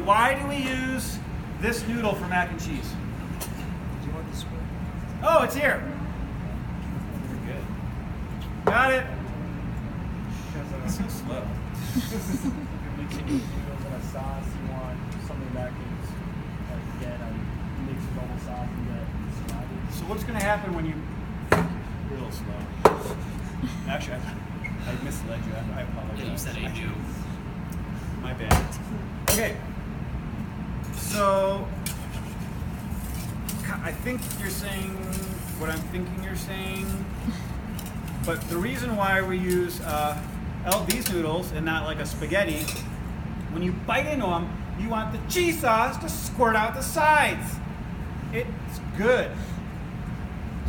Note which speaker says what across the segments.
Speaker 1: why do we use this noodle for mac and cheese?
Speaker 2: Do you want the spoon?
Speaker 1: Oh, it's here. Very good. Got it. It's so slow.
Speaker 2: You're mixing noodles and a sauce. You want something that can get a mix of normal sauce and get slided.
Speaker 1: So what's going to happen when you... Real slow. Actually, I misled you. I apologize.
Speaker 3: You said I do.
Speaker 1: My bad. Okay. So, I think you're saying what I'm thinking you're saying. But the reason why we use these noodles and not like a spaghetti, when you bite into them, you want the cheese sauce to squirt out the sides. It's good.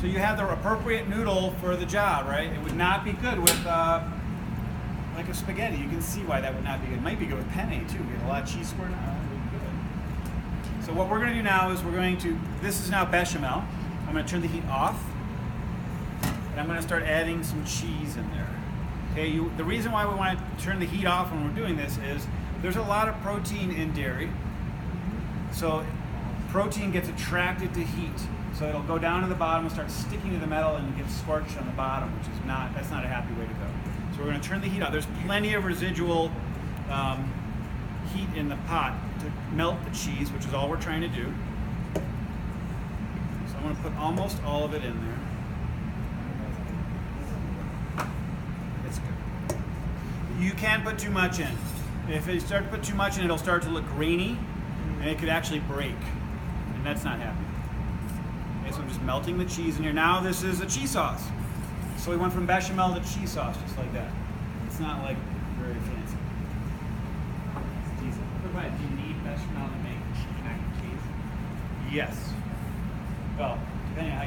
Speaker 1: So you have the appropriate noodle for the job, right? It would not be good with like a spaghetti. You can see why that would not be good. It might be good with penne too. Get a lot of cheese squirted out. It would be good. So what we're going to do now is this is now bechamel. I'm going to turn the heat off. And I'm going to start adding some cheese in there. Okay, the reason why we want to turn the heat off when we're doing this is there's a lot of protein in dairy. So protein gets attracted to heat. So it'll go down to the bottom and start sticking to the metal and get scorched on the bottom, which is that's not a happy way to go. So we're going to turn the heat off. There's plenty of residual heat in the pot to melt the cheese, which is all we're trying to do. So I'm going to put almost all of it in there. It's good. You can't put too much in. If you start to put too much in, it'll start to look grainy, and it could actually break, and that's not happy. Okay, so I'm just melting the cheese in here. Now this is a cheese sauce. So we went from bechamel to cheese sauce, just like that. It's not like very fancy. It's easy. Do you need bechamel to make mac and cheese? Yes. Well, depending on how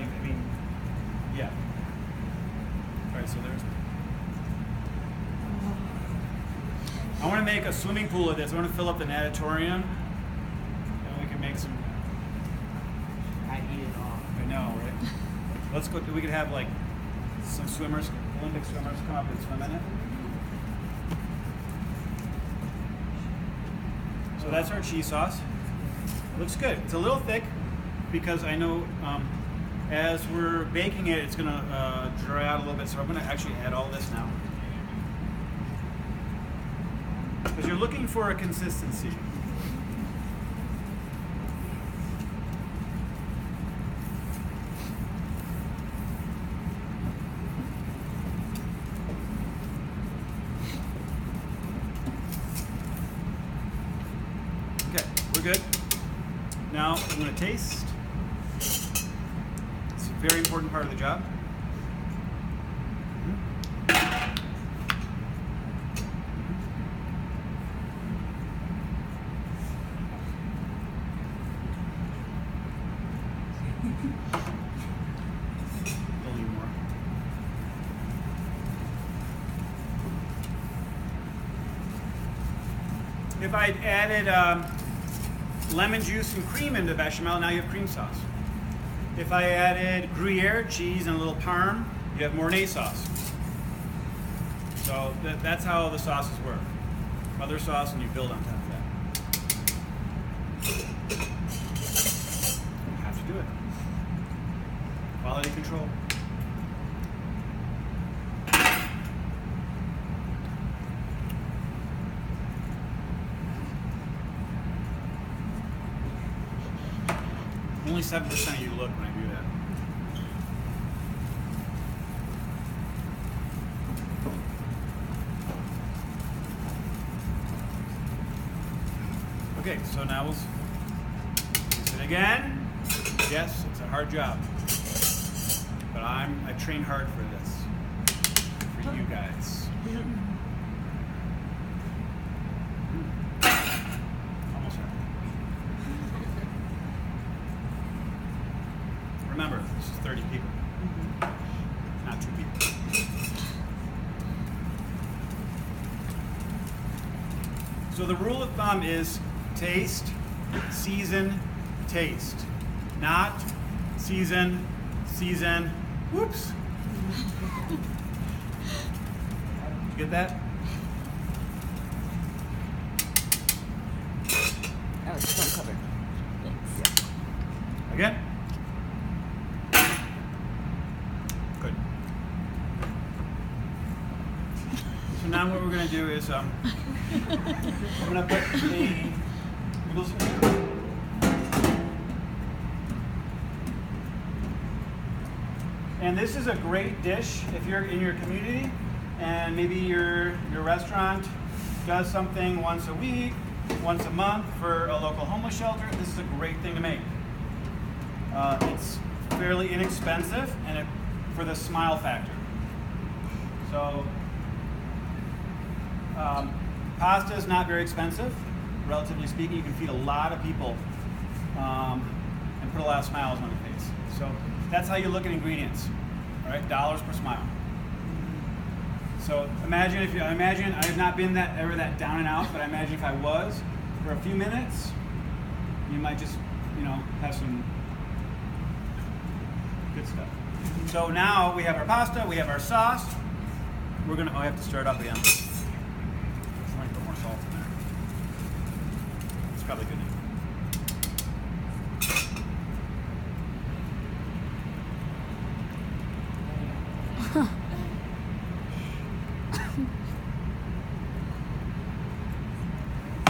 Speaker 1: yeah. All right, so there's... I want to make a swimming pool of this. I want to fill up the natatorium, and we can make some...
Speaker 2: I eat it all.
Speaker 1: I know, right? Let's go. We could have like some swimmers, Olympic swimmers, come up and swim in it. So that's our cheese sauce. Looks good. It's a little thick because I know as we're baking it, it's going to dry out a little bit. So I'm going to actually add all this now. Because you're looking for a consistency. Okay, we're good. Now I'm going to taste. It's a very important part of the job. If I'd added lemon juice and cream into bechamel, now you have cream sauce. If I added Gruyere cheese and a little parm, you have Mornay sauce. So that's how the sauces work. Other sauce and you build on top of that. You have to do it. Quality control. Only 7% of you look when I do that. Okay, so now we'll use it again. Yes, it's a hard job, but I train hard for this, for you guys. Almost right. Remember, this is 30 people, not 2 people. So the rule of thumb is taste, season, taste. Not season, season, whoops. You get that?
Speaker 3: Oh, it's still covered. Thanks.
Speaker 1: Again. Good. So now what we're going to do is I'm going to put the noodles in here. And this is a great dish if you're in your community and maybe your restaurant does something once a week, once a month for a local homeless shelter. This is a great thing to make. It's fairly inexpensive and for the smile factor. So pasta is not very expensive, relatively speaking. You can feed a lot of people and put a lot of smiles on their face. So that's how you look at ingredients, all right? Dollars per smile. So imagine I have not been ever that down and out, but I imagine if I was for a few minutes, you might just, have some good stuff. So now we have our pasta, we have our sauce. I have to stir it up again. Let's put more salt in there. It's probably good.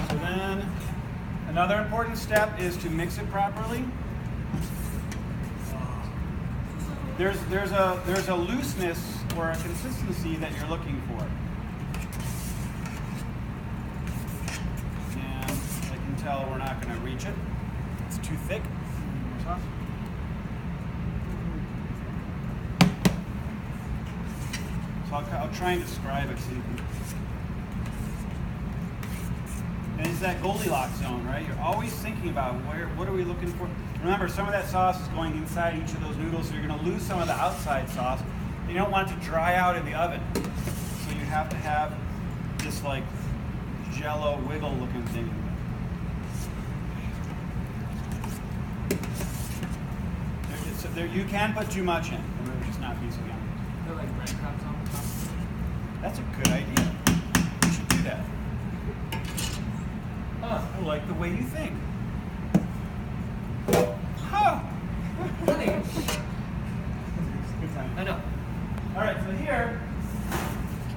Speaker 1: So then, another important step is to mix it properly. There's a looseness or a consistency that you're looking for. And I can tell we're not going to reach it. It's too thick. More sauce. So I'll try and describe it so you can. And it's that Goldilocks zone, right? You're always thinking about what are we looking for? Remember, some of that sauce is going inside each of those noodles, so you're going to lose some of the outside sauce. You don't want it to dry out in the oven. So you have to have this like jello wiggle looking thing. You can put too much in, and it would just not be so yummy.
Speaker 2: They're like breadcrumbs on the top.
Speaker 1: That's a good idea. You should do that. I like the way you think. Huh.
Speaker 2: Funny.
Speaker 1: Good time.
Speaker 2: I know.
Speaker 1: All right, so here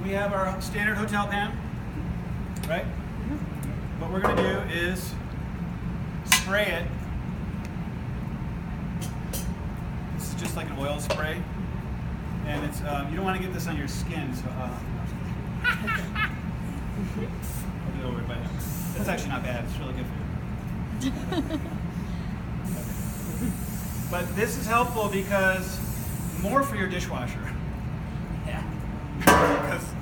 Speaker 1: we have our standard hotel pan, right? What we're going to do is spray it. This is just like an oil spray, and it's you don't want to get this on your skin, so I'll do it over it, but it's actually not bad. It's really good for you. But this is helpful because more for your dishwasher.
Speaker 2: Yeah.
Speaker 1: Because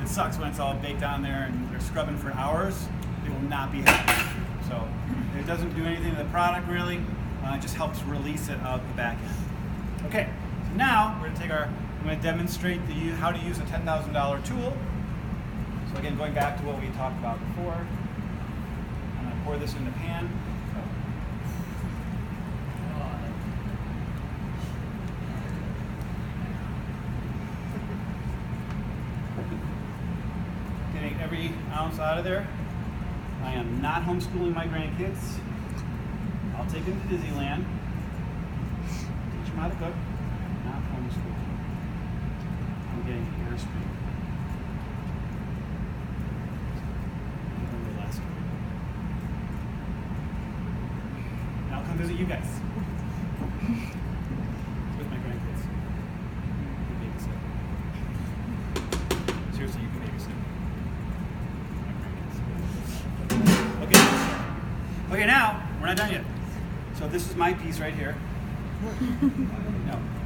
Speaker 1: it sucks when it's all baked on there and they're scrubbing for hours. They will not be happy. So it doesn't do anything to the product really. It just helps release it out the back end. Okay, so now I'm going to demonstrate how to use a $10,000 tool. So again, going back to what we talked about before, I'm going to pour this in the pan. Getting every ounce out of there. I am not homeschooling my grandkids. I'll take them to Disneyland. Teach them how to cook. Not homeschooling. I'm getting airspeed. And I'll come visit you guys. With my grandkids. You babysit. Seriously, you can babysit. My grandkids. Okay, now, we're not done yet. So this is my piece right here.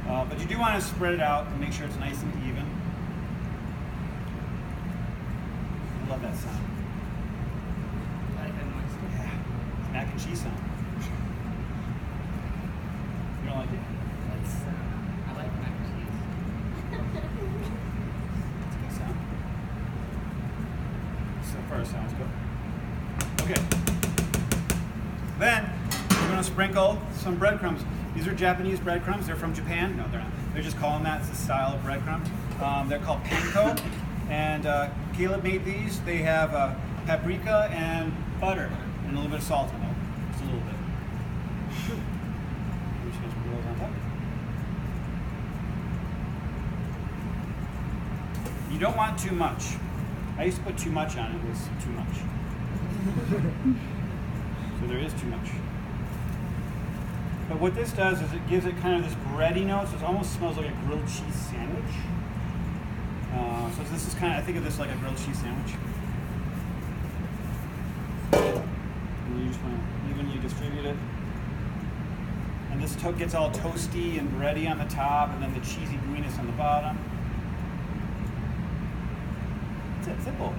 Speaker 1: No, but you do want to spread it out and make sure it's nice and even. I love that sound.
Speaker 2: I like that noise.
Speaker 1: Yeah, mac and cheese sound. You don't like it?
Speaker 2: I like mac and cheese.
Speaker 1: It's a good sound. So far, it sounds good. Okay. Then we're going to sprinkle some breadcrumbs. These are Japanese breadcrumbs. They're from Japan. No, they're not. They're just calling that. It's a style of breadcrumbs. They're called panko. And Caleb made these. They have paprika and butter and a little bit of salt in them. You don't want too much. I used to put too much on, it was too much. So there is too much. But what this does is it gives it kind of this bready note, so it almost smells like a grilled cheese sandwich. So this is kind of, I think of this like a grilled cheese sandwich. And you just want to evenly distribute it. And this gets all toasty and bready on the top, and then the cheesy gooiness on the bottom. That's it, simple.